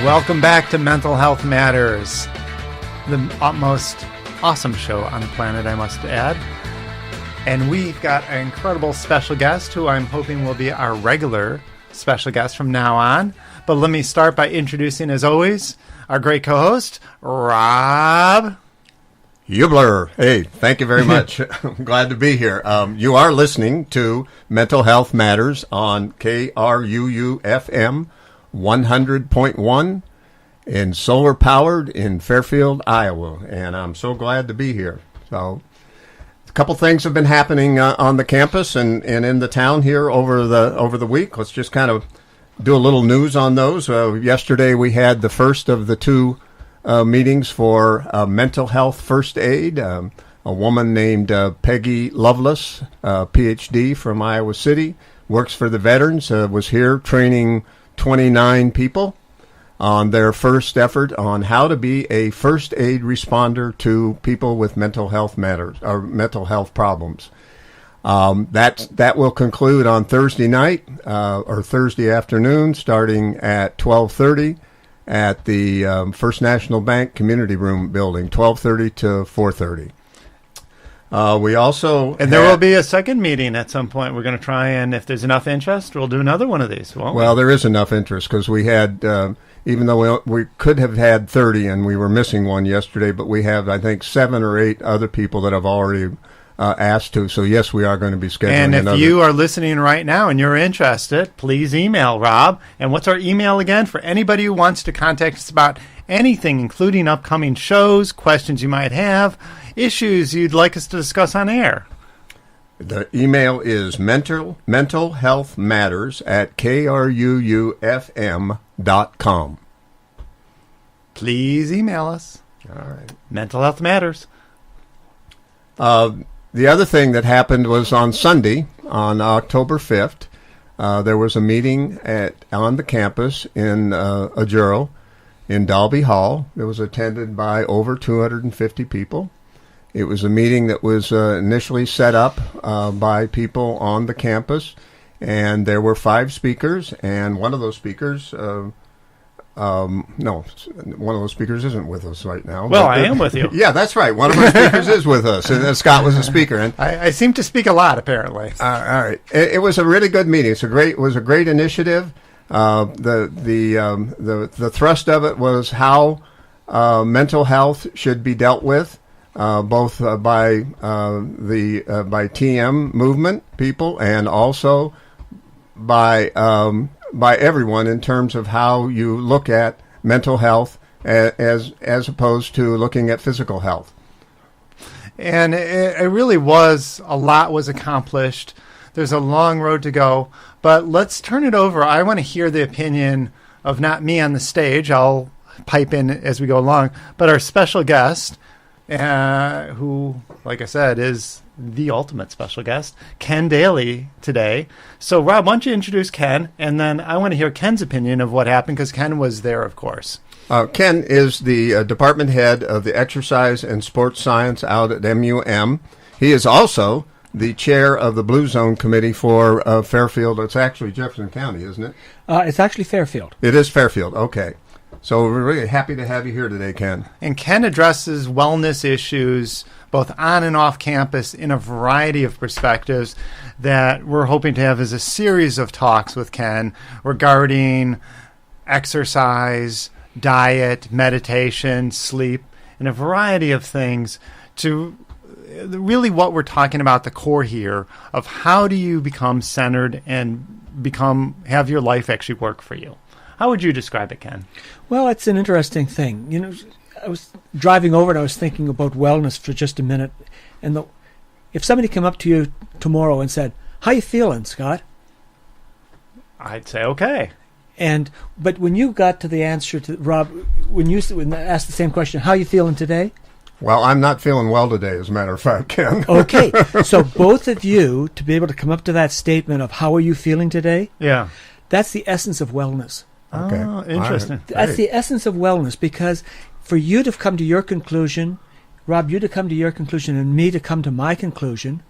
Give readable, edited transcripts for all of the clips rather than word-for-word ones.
Welcome back to Mental Health Matters, the most awesome show on the planet, I must add. And we've got an incredible special guest who I'm hoping will be our regular special guest from now on. But let me start by introducing, as always, our great co-host, Rob Hubler. Hey, thank you very much. I'm glad to be here. You are listening to Mental Health Matters on KRUU-FM 100.1 and solar powered in Fairfield, Iowa. And I'm so glad to be here. So a couple things have been happening on the campus and in the town here over the week. Let's just kind of do a little news on those. Yesterday we had the first of the two meetings for mental health first aid. A woman named Peggy Lovelace, PhD from Iowa City, works for the veterans, was here training 29 people on their first effort on how to be a first aid responder to people with mental health matters or mental health problems. That will conclude on Thursday night or Thursday afternoon, starting at 12:30 at the First National Bank Community Room building, 12:30 to 4:30. We also there will be a second meeting at some point. We're going to try, and if there's enough interest, we'll do another one of these. Well, there is enough interest because we had, even though we could have had 30 and we were missing one yesterday, but we have, I think, 7 or 8 other people that have already asked to. So, yes, we are going to be scheduling another. And if you are listening right now and you're interested, please email Rob. And what's our email again for anybody who wants to contact us about anything, including upcoming shows, questions you might have, issues you'd like us to discuss on air? The email is mentalhealthmatters@kruufm.com. Please email us. All right. Mental Health Matters. The other thing that happened was on Sunday, on October 5th, there was a meeting on the campus in Ajuro in Dalby Hall. It was attended by over 250 people. It was a meeting that was initially set up by people on the campus, and there were 5 speakers, and one of those speakers, one of those speakers isn't with us right now. Well, I am with you. Yeah, that's right. One of our speakers is with us, and Scott was a speaker. And I seem to speak a lot, apparently. All right. It was a really good meeting. It was a great initiative. The thrust of it was how mental health should be dealt with, both by TM movement people and also by everyone in terms of how you look at mental health as opposed to looking at physical health. And it really was, a lot was accomplished. There's a long road to go, but let's turn it over. I want to hear the opinion of not me on the stage. I'll pipe in as we go along, but our special guest, who, like I said, is the ultimate special guest, Ken Daley, today. So, Rob, why don't you introduce Ken, and then I want to hear Ken's opinion of what happened, because Ken was there, of course. Ken is the department head of the exercise and sports science out at MUM. He is also the chair of the Blue Zone Committee for Fairfield. It's actually Jefferson County, isn't it? It's actually Fairfield. It is Fairfield, okay. So we're really happy to have you here today, Ken. And Ken addresses wellness issues both on and off campus in a variety of perspectives that we're hoping to have as a series of talks with Ken regarding exercise, diet, meditation, sleep, and a variety of things to really what we're talking about, the core here of how do you become centered and have your life actually work for you. How would you describe it, Ken? Well, it's an interesting thing. You know, I was driving over and I was thinking about wellness for just a minute. And if somebody came up to you tomorrow and said, "How you feeling, Scott?" I'd say okay. But when you got to the answer to Rob, when asked the same question, "How you feeling today?" Well, I'm not feeling well today, as a matter of fact, Ken. Okay, so both of you to be able to come up to that statement of "How are you feeling today?" Yeah, that's the essence of wellness. Okay. Oh, interesting. That's the essence of wellness, because for you to come to your conclusion, Rob, you to come to your conclusion, and me to come to my conclusion,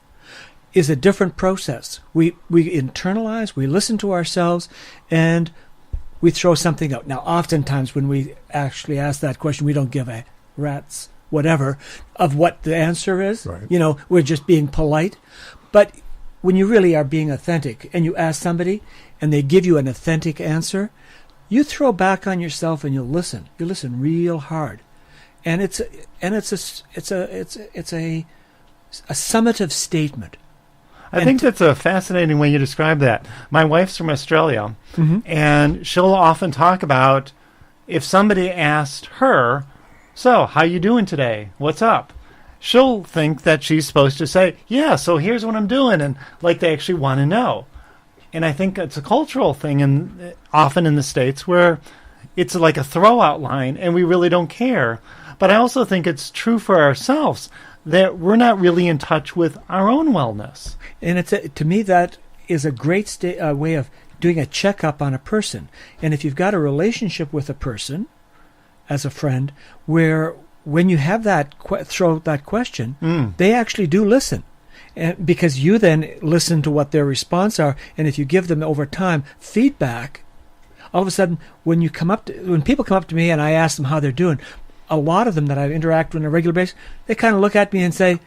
is a different process. We internalize, we listen to ourselves, and we throw something out. Now, oftentimes when we actually ask that question, we don't give a rat's whatever of what the answer is. Right. You know, we're just being polite. But when you really are being authentic and you ask somebody and they give you an authentic answer, you throw back on yourself and you listen. You listen real hard. And it's a summative statement. I think that's a fascinating way you describe that. My wife's from Australia, and she'll often talk about if somebody asked her, "So, how you doing today? What's up?" She'll think that she's supposed to say, "Yeah, so here's what I'm doing," and like they actually want to know. And I think it's a cultural thing, often in the States, where it's like a throw-out line, and we really don't care. But I also think it's true for ourselves that we're not really in touch with our own wellness. And to me, that is a great way of doing a checkup on a person. And if you've got a relationship with a person, as a friend, where when you have that throw that question, they actually do listen. And because you then listen to what their response are, and if you give them over time feedback, all of a sudden when people come up to me and I ask them how they're doing, a lot of them that I interact with on a regular basis, they kind of look at me and say,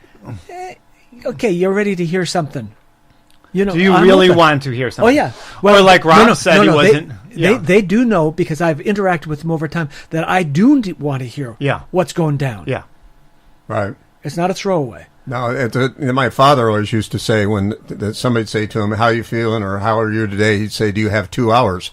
"Okay, you're ready to hear something." You know, do you really want to hear something? Oh yeah. Well, or like Rob said, he wasn't. They do know, because I've interacted with them over time, that I do want to hear what's going down. Yeah, right. It's not a throwaway. No, my father always used to say when somebody'd say to him, "How you feeling?" or "How are you today?" he'd say, "Do you have 2 hours?"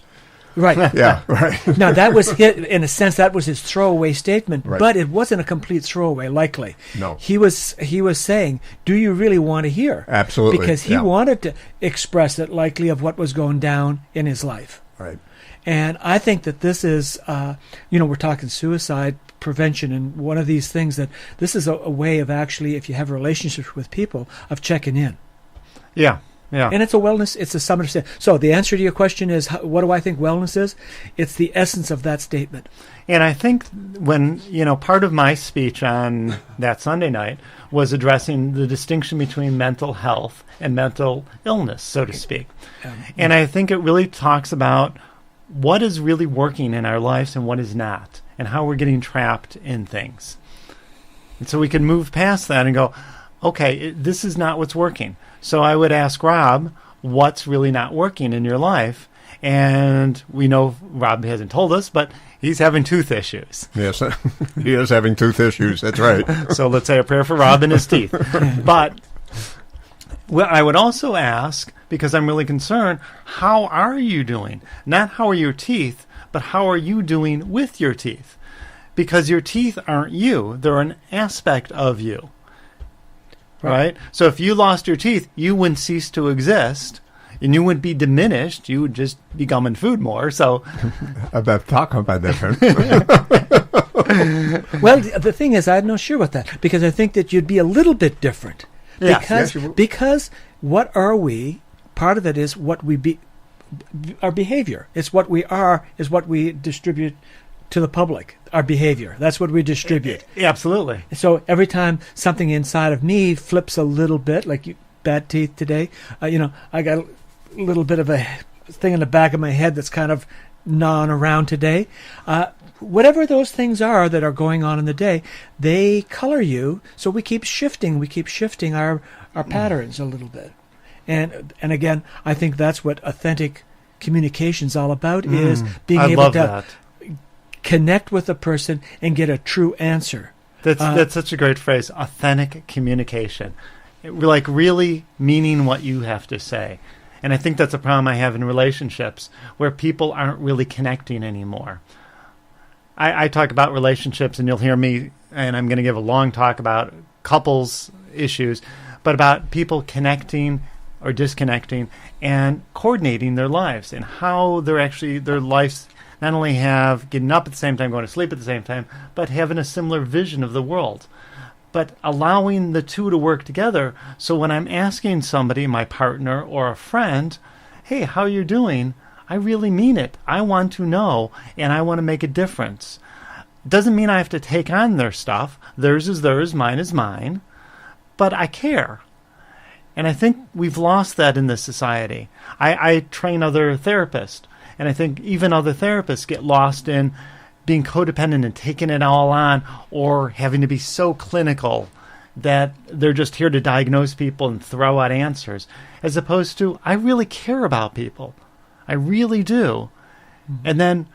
Right. Yeah, right. Now, that was in a sense, that was his throwaway statement, Right. but it wasn't a complete throwaway, likely. No. He was saying, do you really want to hear? Absolutely. Because he wanted to express it, likely, of what was going down in his life. Right. And I think that this is, we're talking suicide prevention, and one of these things that this is a way of actually, if you have relationships with people, of checking in. Yeah. Yeah. And it's a wellness, it's a summative statement. So the answer to your question is, what do I think wellness is? It's the essence of that statement. And I think when, part of my speech on that Sunday night was addressing the distinction between mental health and mental illness, so to speak. And I think it really talks about what is really working in our lives and what is not, and how we're getting trapped in things. And so we can move past that and go, okay, this is not what's working. So I would ask Rob, what's really not working in your life? And we know Rob hasn't told us, but he's having tooth issues. Yes, he is having tooth issues. That's right. So let's say a prayer for Rob and his teeth. But I would also ask, because I'm really concerned, how are you doing? Not how are your teeth, but how are you doing with your teeth? Because your teeth aren't you. They're an aspect of you. Right? So if you lost your teeth, you wouldn't cease to exist, and you wouldn't be diminished. You would just be gumming food more. So, about talk about that. Well, the thing is, I'm not sure about that, because I think that you'd be a little bit different. Because what are we? Part of it is what we be. Our behavior. It's what we are. Is what we distribute to the public. Our behavior. That's what we distribute. Absolutely. So every time something inside of me flips a little bit, like bad teeth today, I got a little bit of a thing in the back of my head that's kind of gnawing around today. Whatever those things are that are going on in the day, they color you. So we keep shifting. We keep shifting our patterns a little bit. And again, I think that's what authentic communication's all about, is being able to connect with a person and get a true answer. That's such a great phrase, authentic communication. Like really meaning what you have to say. And I think that's a problem I have in relationships, where people aren't really connecting anymore. I talk about relationships, and you'll hear me, and I'm going to give a long talk about couples issues, but about people connecting or disconnecting and coordinating their lives, and how they're actually, their lives not only have getting up at the same time, going to sleep at the same time, but having a similar vision of the world. But allowing the two to work together, so when I'm asking somebody, my partner or a friend, hey, how you doing? I really mean it. I want to know, and I want to make a difference. Doesn't mean I have to take on their stuff. Theirs is theirs, mine is mine. But I care. And I think we've lost that in this society. I train other therapists, And I think even other therapists get lost in being codependent and taking it all on, or having to be so clinical that they're just here to diagnose people and throw out answers, as opposed to, I really care about people. I really do. Mm-hmm. And then,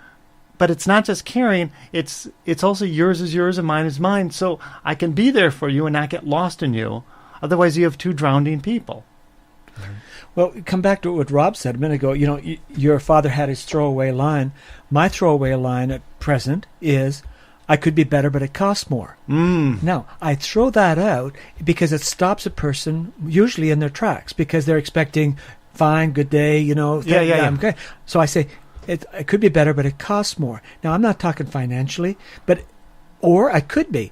but it's not just caring, it's also yours is yours and mine is mine, so I can be there for you and not get lost in you. Otherwise, you have two drowning people. Well, come back to what Rob said a minute ago. Your father had his throwaway line. My throwaway line at present is, I could be better, but it costs more. Now, I throw that out because it stops a person usually in their tracks, because they're expecting, fine, good day, I'm okay. So I say, it could be better, but it costs more. Now, I'm not talking financially, or I could be.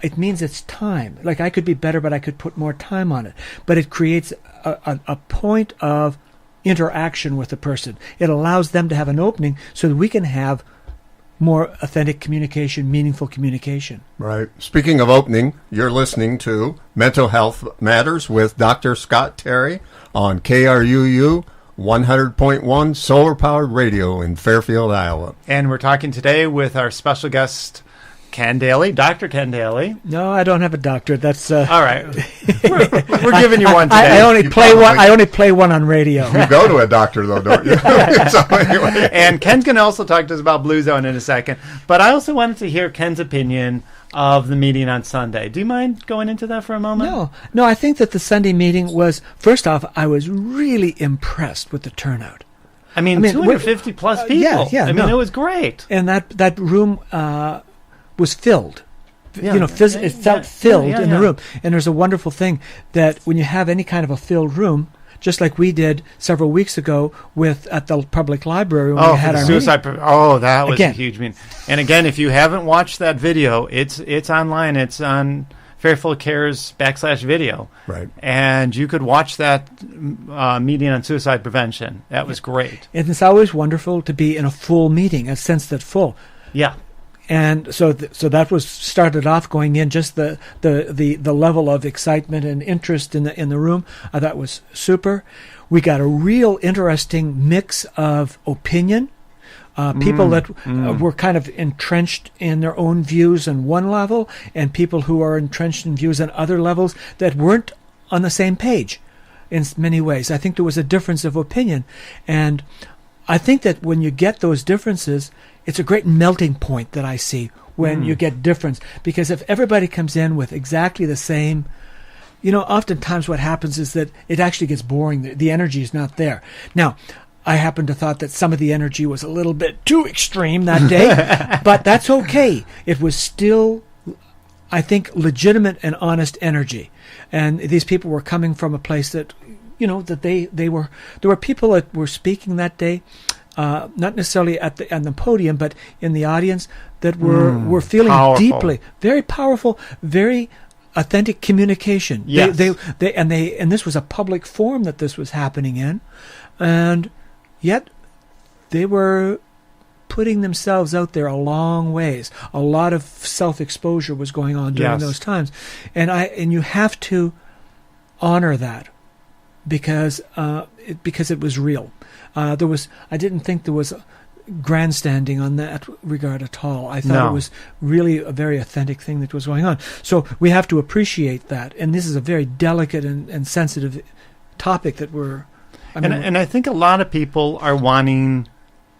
It means it's time. Like, I could be better, but I could put more time on it. But it creates a point of interaction with the person. It allows them to have an opening so that we can have more authentic communication, meaningful communication. Right. Speaking of opening, you're listening to Mental Health Matters with Dr. Scott Terry on KRUU 100.1 solar-powered radio in Fairfield, Iowa. And we're talking today with our special guest, Ken Daley, Dr. Ken Daley. No, I don't have a doctorate. That's all right. We're giving you one today. I only play one. I only play one on radio. You go to a doctor, though, don't you? So anyway. And Ken's going to also talk to us about Blue Zone in a second. But I also wanted to hear Ken's opinion of the meeting on Sunday. Do you mind going into that for a moment? No. I think that the Sunday meeting was, first off, I was really impressed with the turnout. I mean 250 plus people. It was great. And that room was filled. It felt filled in the room. And there's a wonderful thing that when you have any kind of a filled room, just like we did several weeks ago at the public library when we had our suicide meeting. That was a huge meeting. And again, if you haven't watched that video, it's online. It's on Fairfield Cares /video. Right. And you could watch that meeting on suicide prevention. That was great. And it's always wonderful to be in a full meeting, a sense that full. Yeah. And so that was started off going in, just the level of excitement and interest in the room. I thought was super. We got a real interesting mix of opinion. People that were kind of entrenched in their own views on one level, and people who are entrenched in views on other levels that weren't on the same page in many ways. I think there was a difference of opinion. And I think that when you get those differences, it's a great melting point that I see when you get difference. Because if everybody comes in with exactly the same, oftentimes what happens is that it actually gets boring. The energy is not there. Now, I happen to thought that some of the energy was a little bit too extreme that day, but that's okay. It was still, I think, legitimate and honest energy. And these people were coming from a place that, that there were people that were speaking that day, not necessarily on the podium, but in the audience, that were feeling powerful. Deeply, very powerful, very authentic communication. Yes. And this was a public forum that this was happening in, and yet they were putting themselves out there a long ways. A lot of self-exposure was going on during those times, and you have to honor that because it was real. I didn't think there was grandstanding on that regard at all. I thought it was really a very authentic thing that was going on. So we have to appreciate that. And this is a very delicate and sensitive topic that and I think a lot of people are wanting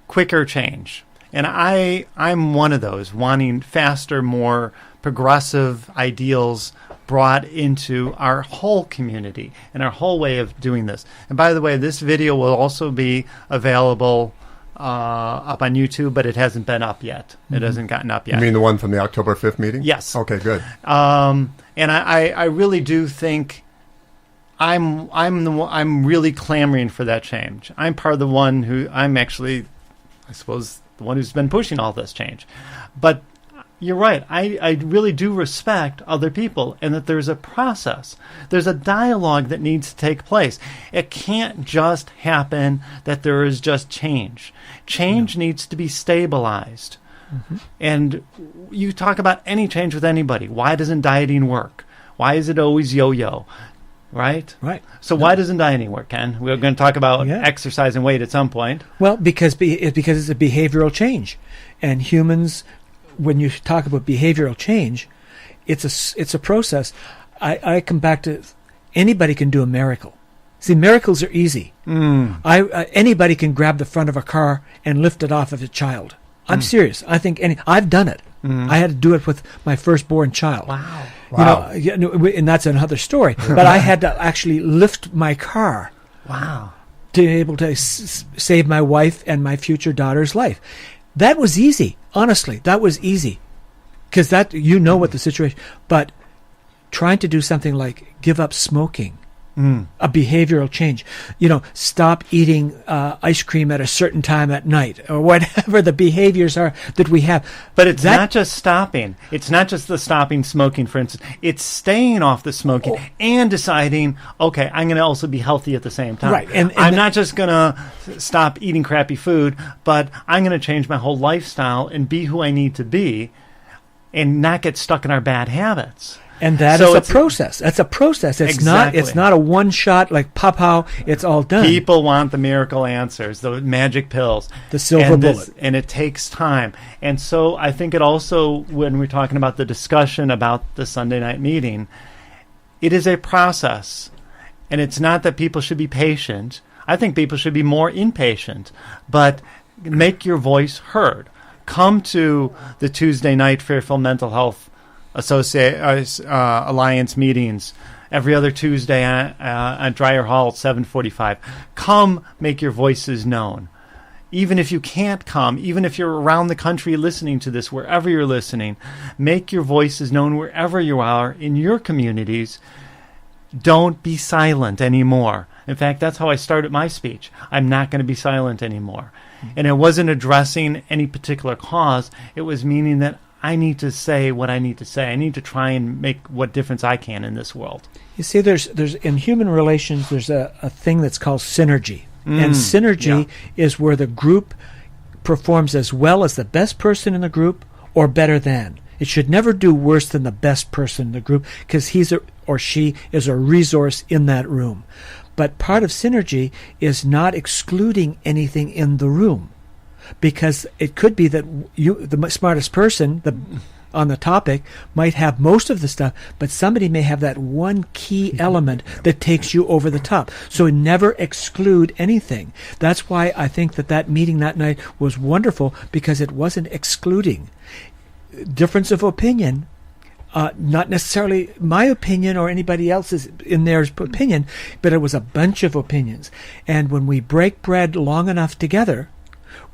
quicker change. And I'm one of those, wanting faster, more progressive ideals brought into our whole community and our whole way of doing this. And by the way, this video will also be available up on YouTube, but it hasn't been up yet. It hasn't gotten up yet. You mean the one from the October 5th meeting? Yes. Okay, good. And I really do think I'm really clamoring for that change. I'm part of the one who I'm actually, I suppose, the one who's been pushing all this change. But you're right. I really do respect other people, and that there's a process. There's a dialogue that needs to take place. It can't just happen that there is just change. Change needs to be stabilized. Mm-hmm. And you talk about any change with anybody. Why doesn't dieting work? Why is it always yo-yo? Right? Right. So why doesn't dieting work, Ken? We're going to talk about Yeah. exercise and weight at some point. Well, because it's a behavioral change, and humans, when you talk about behavioral change, it's a process. I come back to anybody can do a miracle. See, miracles are easy. Anybody can grab the front of a car and lift it off of a child. I'm serious. I think I've done it. I had to do it with my firstborn child. Wow. And that's another story. But I had to actually lift my car. Wow. To be able to save my wife and my future daughter's life. That was easy. Honestly, that was easy. Because what the situation. But trying to do something like give up smoking, a behavioral change, stop eating ice cream at a certain time at night, or whatever the behaviors are that we have. But it's not just stopping. It's not just the stopping smoking, for instance. It's staying off the smoking and deciding, okay, I'm going to also be healthy at the same time. Right. And I'm not just going to stop eating crappy food, but I'm going to change my whole lifestyle and be who I need to be and not get stuck in our bad habits. And that is a process. That's a process. It's not a one shot like pow. It's all done. People want the miracle answers, the magic pills, the silver bullet, and it takes time. And so I think it also, when we're talking about the discussion about the Sunday night meeting, it is a process, and it's not that people should be patient. I think people should be more impatient, but make your voice heard. Come to the Tuesday night Fairfield Mental Health Alliance meetings every other Tuesday at Dreyer Hall at 7:45. Come make your voices known. Even if you can't come, even if you're around the country listening to this, wherever you're listening, make your voices known wherever you are in your communities. Don't be silent anymore. In fact, that's how I started my speech. I'm not going to be silent anymore. And it wasn't addressing any particular cause. It was meaning that I need to say what I need to say. I need to try and make what difference I can in this world. You see, there's in human relations, there's a thing that's called synergy. And synergy is where the group performs as well as the best person in the group or better than. It should never do worse than the best person in the group because he's or she is a resource in that room. But part of synergy is not excluding anything in the room. Because it could be that you, the smartest person on the topic, might have most of the stuff, but somebody may have that one key element that takes you over the top. So never exclude anything. That's why I think that meeting that night was wonderful, because it wasn't excluding. Difference of opinion, not necessarily my opinion or anybody else's in their opinion, but it was a bunch of opinions. And when we break bread long enough together,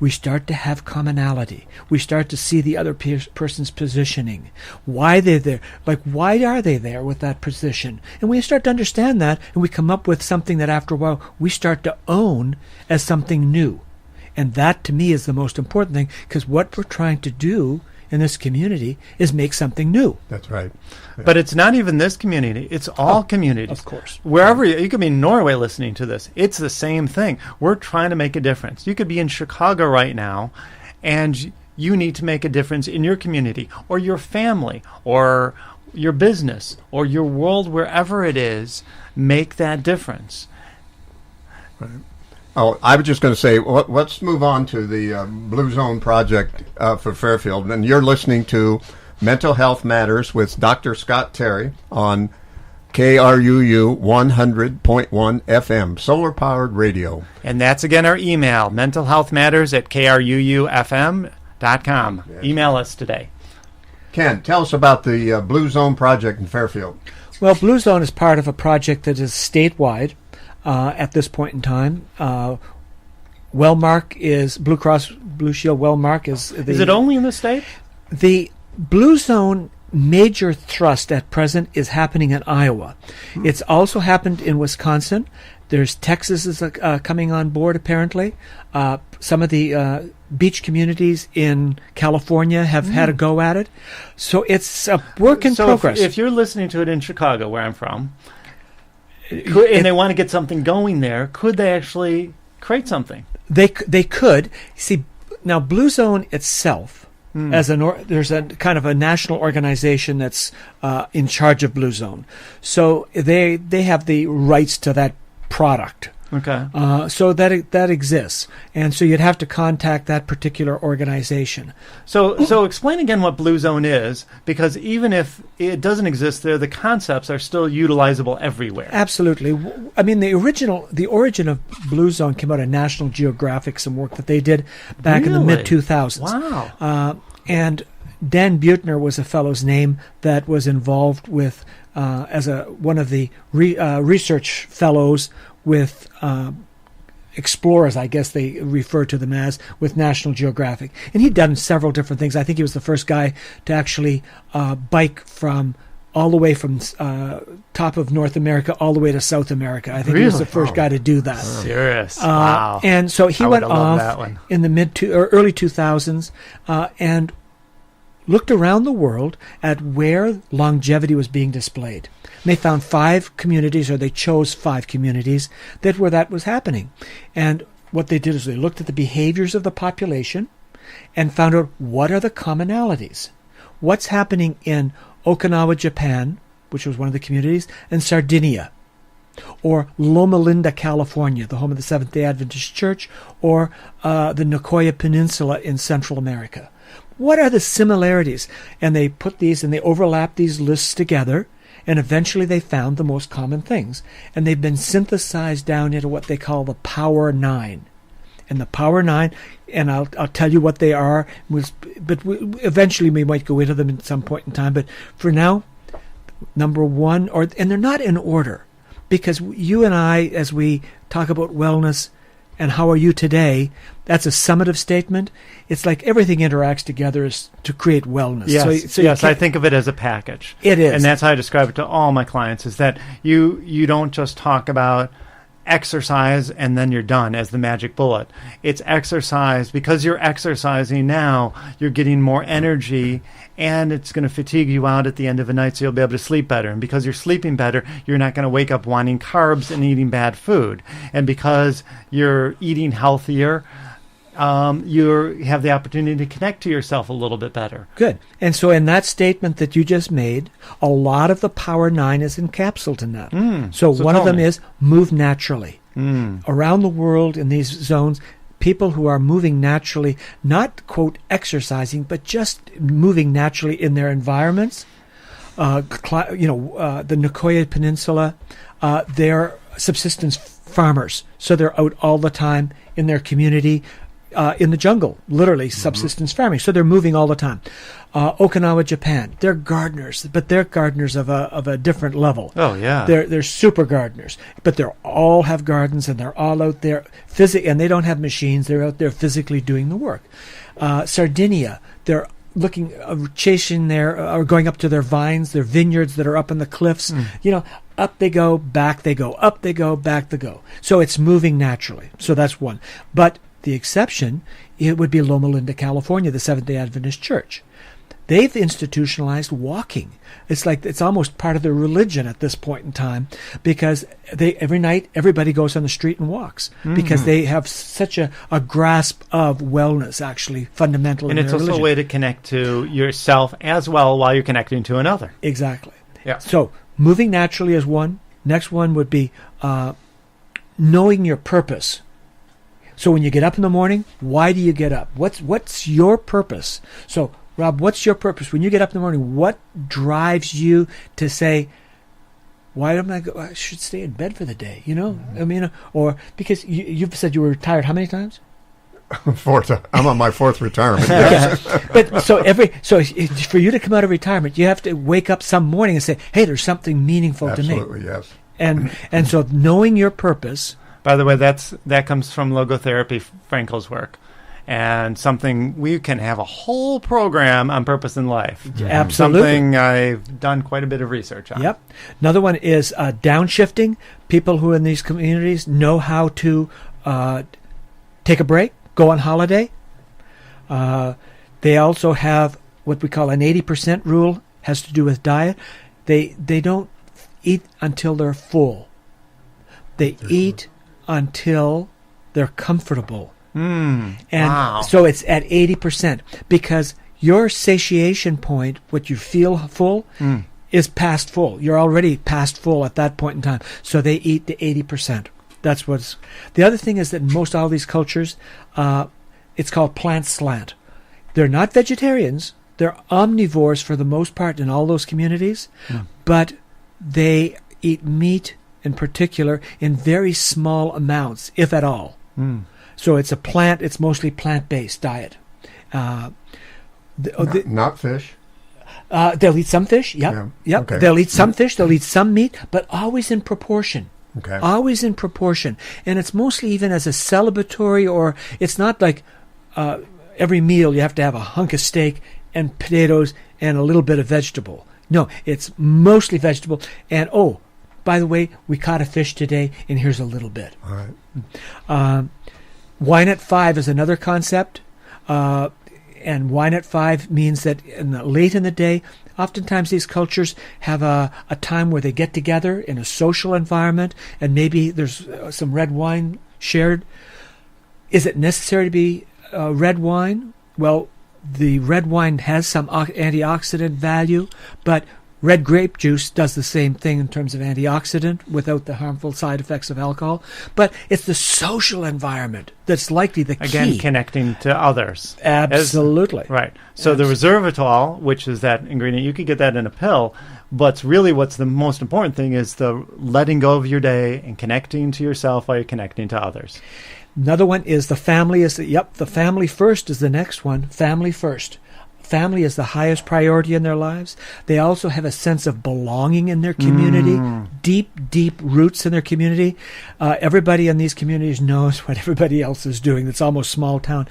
we start to have commonality. We start to see the other person's positioning. Why they're there. Like, why are they there with that position? And we start to understand that, and we come up with something that after a while we start to own as something new. And that, to me, is the most important thing, because what we're trying to do in this community is make something new. That's right. Yeah. But it's not even this community. It's all communities. Of course. Wherever you could be in Norway listening to this, it's the same thing. We're trying to make a difference. You could be in Chicago right now, and you need to make a difference in your community or your family or your business or your world, wherever it is. Make that difference. Right. Oh, I was just going to say, let's move on to the Blue Zone Project for Fairfield. And you're listening to Mental Health Matters with Dr. Scott Terry on KRUU 100.1 FM, solar-powered radio. And that's, again, our email, mentalhealthmatters@kruufm.com. Yes. Email us today. Ken, tell us about the Blue Zone Project in Fairfield. Well, Blue Zone is part of a project that is statewide. At this point in time, Wellmark is Blue Cross Blue Shield. Wellmark is the. Is it only in the state? The Blue Zone major thrust at present is happening in Iowa. It's also happened in Wisconsin. There's Texas is coming on board apparently. Some of the beach communities in California have had a go at it. So it's a work in progress. If you're listening to it in Chicago, where I'm from. And they want to get something going there, could they actually create something? They could. See, now Blue Zone itself There's a kind of a national organization that's in charge of Blue Zone. So they have the rights to that product. Okay. So that exists, and so you'd have to contact that particular organization. So explain again what Blue Zone is, because even if it doesn't exist there, the concepts are still utilizable everywhere. Absolutely. I mean, the origin of Blue Zone came out of National Geographic, some work that they did back in the mid-2000s. Wow. And Dan Buettner was a fellow's name that was involved with as one of the research fellows with explorers, I guess they refer to them as, with National Geographic. And he'd done several different things. I think he was the first guy to actually bike all the way from top of North America all the way to South America. I think he was the first guy to do that. Serious. Wow. And so he went off in the early 2000s and looked around the world at where longevity was being displayed. And they found 5 communities, or they chose 5 communities where that was happening. And what they did is they looked at the behaviors of the population and found out what are the commonalities. What's happening in Okinawa, Japan, which was one of the communities, and Sardinia, or Loma Linda, California, the home of the Seventh-day Adventist Church, or the Nicoya Peninsula in Central America. What are the similarities? And they put these and they overlap these lists together, and eventually they found the most common things. And they've been synthesized down into what they call the Power 9. And the Power 9, and I'll tell you what they are, but eventually we might go into them at some point in time. But for now, number 1, and they're not in order, because you and I, as we talk about wellness and how are you today, that's a summative statement. It's like everything interacts together to create wellness. Yes, yes, I think of it as a package. It is. And that's how I describe it to all my clients, is that you don't just talk about exercise and then you're done as the magic bullet. It's exercise. Because you're exercising now, you're getting more energy, and it's going to fatigue you out at the end of the night, so you'll be able to sleep better. And because you're sleeping better, you're not going to wake up wanting carbs and eating bad food. And because you're eating healthier, you have the opportunity to connect to yourself a little bit better. Good. And so in that statement that you just made, a lot of the Power 9 is encapsulated in that. So one of them is move naturally. Around the world in these zones, people who are moving naturally, not, quote, exercising, but just moving naturally in their environments. The Nicoya Peninsula, they're subsistence farmers. So they're out all the time in their community, in the jungle, literally subsistence farming. So they're moving all the time. Okinawa, Japan, they're gardeners, but they're gardeners of a different level. Oh, yeah. They're super gardeners, but they all have gardens, and they're all out there and they don't have machines. They're out there physically doing the work. Sardinia, they're chasing or going up to their vines, their vineyards that are up in the cliffs. Up they go, back they go, up they go, back they go. So it's moving naturally. So that's one. But the exception, it would be Loma Linda, California, the Seventh-day Adventist Church. They've institutionalized walking. It's almost part of their religion at this point in time, because every night everybody goes on the street and walks, because they have such a grasp of wellness, actually fundamental in their religion. And it's also a way to connect to yourself as well while you're connecting to another. Exactly. Yeah. So moving naturally is one. Next one would be knowing your purpose. So when you get up in the morning, why do you get up? What's your purpose? So, Rob, what's your purpose? When you get up in the morning, what drives you to say, why don't I should stay in bed for the day, I mean, or because you've said you were retired how many times? 4th. I'm on my 4th retirement. Yes. But so for you to come out of retirement, you have to wake up some morning and say, hey, there's something meaningful to me. Absolutely, yes. And so knowing your purpose. By the way, that comes from logotherapy, Frankel's work, and something we can have a whole program on purpose in life. Absolutely. Something I've done quite a bit of research on. Yep. Another one is downshifting. People who in these communities know how to take a break, go on holiday. They also have what we call an 80% rule, has to do with diet. They don't eat until they're full. They eat until they're comfortable. And wow. so it's at 80%, because your satiation point, what you feel full, is past full. You're already past full at that point in time. So they eat to 80%. That's what's... The other thing is that in most all these cultures, it's called plant slant. They're not vegetarians. They're omnivores for the most part in all those communities, but they eat meat in particular in very small amounts, if at all. So it's mostly plant-based diet. Not fish? They'll eat some fish, yep. Okay. They'll eat some fish, they'll eat some meat, but always in proportion. Okay. Always in proportion. And it's mostly even as a celebratory, or it's not like every meal you have to have a hunk of steak and potatoes and a little bit of vegetable. No, it's mostly vegetable. And, oh, by the way, we caught a fish today, and here's a little bit. All right. Wine at 5 is another concept. And wine at 5 means that late in the day, oftentimes these cultures have a time where they get together in a social environment, and maybe there's some red wine shared. Is it necessary to be red wine? Well, the red wine has some antioxidant value, but red grape juice does the same thing in terms of antioxidant without the harmful side effects of alcohol. But it's the social environment that's likely the key. Again, connecting to others. Absolutely. Right. So the resveratrol, which is that ingredient, you could get that in a pill, but really what's the most important thing is the letting go of your day and connecting to yourself while you're connecting to others. Another one is the family. The family first is the next one. Family first. Family is the highest priority in their lives. They also have a sense of belonging in their community, deep roots in their community. Everybody in these communities knows what everybody else is doing. It's almost small town.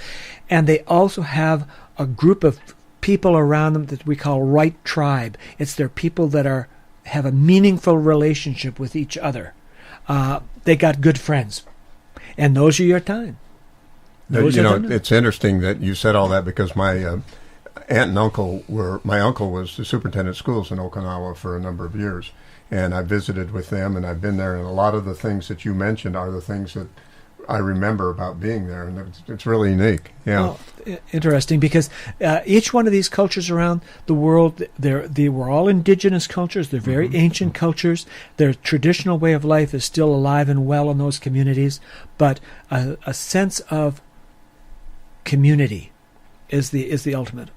And they also have a group of people around them that we call right tribe. It's their people that have a meaningful relationship with each other. They got good friends. And those are your time. It's interesting that you said all that, because my aunt and uncle my uncle was the superintendent of schools in Okinawa for a number of years, and I visited with them, and I've been there, and a lot of the things that you mentioned are the things that I remember about being there, and it's really unique. Yeah. Well, interesting, because each one of these cultures around the world, they were all indigenous cultures. They're very ancient cultures. Their traditional way of life is still alive and well in those communities, but a sense of community is the ultimate.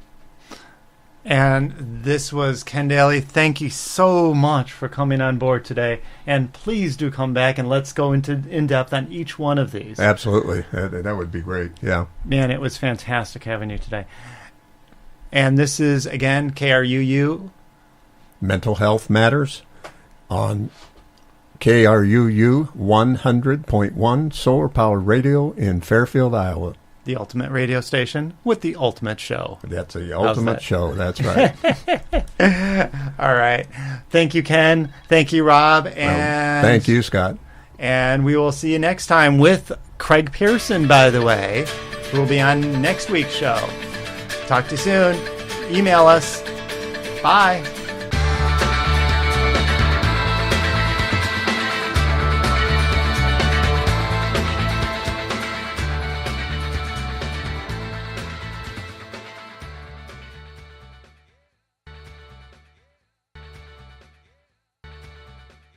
And this was Ken Daley. Thank you so much for coming on board today. And please do come back and let's go into in-depth on each one of these. Absolutely. That would be great. Yeah. Man, it was fantastic having you today. And this is, again, KRUU. Mental Health Matters on KRUU 100.1 Solar Power Radio in Fairfield, Iowa. The ultimate radio station with the ultimate show. That's the ultimate show. That's right. All right. Thank you, Ken. Thank you, Rob. And thank you, Scott. And we will see you next time with Craig Pearson, by the way, who will be on next week's show. Talk to you soon. Email us. Bye.